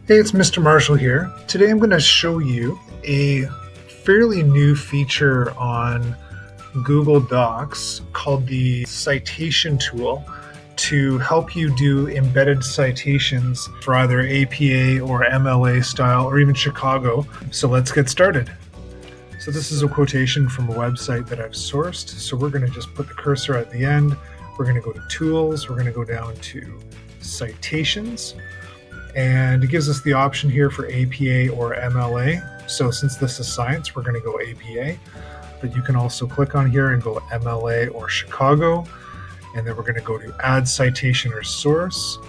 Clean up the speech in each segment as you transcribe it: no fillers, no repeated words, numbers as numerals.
Hey, it's Mr. Marshall here. Today I'm going to show you a fairly new feature on Google Docs called the Citation tool to help you do embedded citations for either APA or MLA style or even Chicago. So let's get started. So this is a quotation from a website that I've sourced. So we're going to just put the cursor at the end. We're going to go to Tools. We're going to go down to Citations. And it gives us the option here for APA or MLA. So since this is science, we're going to go APA. But you can also click on here and go MLA or Chicago. And then we're going to go to Add Citation or Source.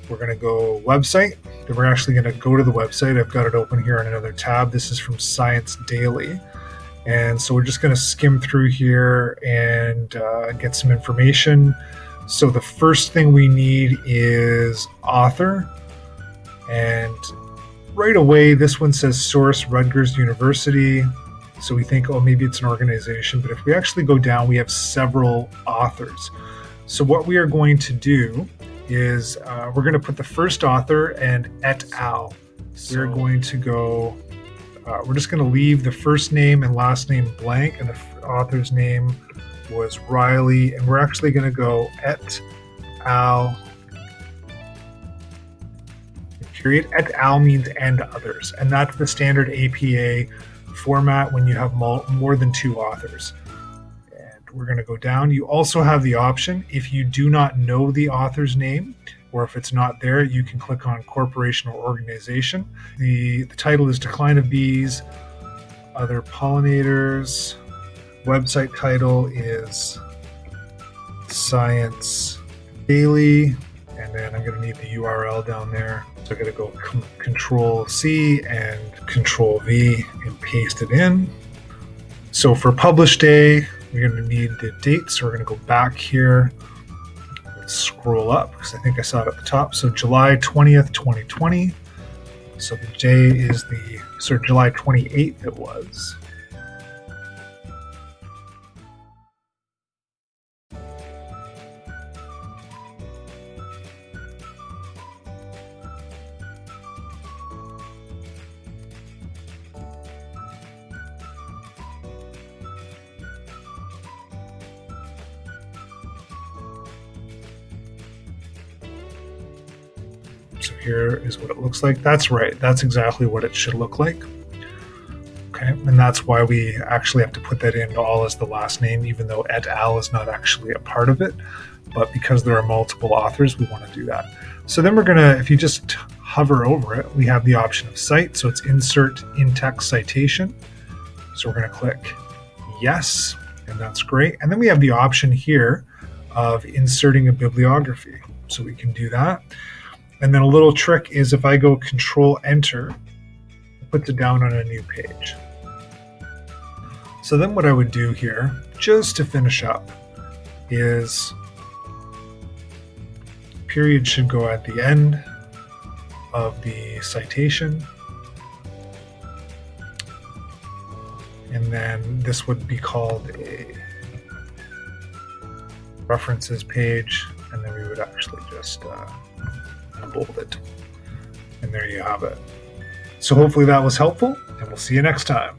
We're going to go Website. Then we're actually going to go to the website. I've got it open here in another tab. This is from Science Daily. And so we're just going to skim through here and get some information. So the first thing we need is author. And right away, this one says source Rutgers University. So we think, oh, maybe it's an organization. But if we actually go down, we have several authors. So what we are going to do is we're going to put the first author and et al. We're going to go, we're just going to leave the first name and last name blank. And the author's name was Riley. And we're actually going to go et al. Period. Et al. Means and others, and that's the standard APA format when you have more than two authors. And we're going to go down. You also have the option, if you do not know the author's name, or if it's not there, you can click on corporation or organization. The title is Decline of Bees, Other Pollinators. Website title is Science Daily. And then I'm going to need the URL down there. So I'm going to go Control C and Control V and paste it in. So for publish day, we're going to need the date. So we're going to go back here. Let's scroll up because I think I saw it at the top. So July 20th, 2020. So the day is July 28th it was. So here is what it looks like. That's right. That's exactly what it should look like. Okay, and that's why we actually have to put that in all as the last name, even though et al. Is not actually a part of it. But because there are multiple authors, we want to do that. So then we're going to, if you just hover over it, we have the option of cite. So it's insert in-text citation. So we're going to click yes, and that's great. And then we have the option here of inserting a bibliography. So we can do that. And then a little trick is if I go Control Enter, it puts it down on a new page. So then what I would do here, just to finish up, is period should go at the end of the citation. And then this would be called a references page. And then we would actually just bold it. And there you have it. So hopefully that was helpful, and we'll see you next time.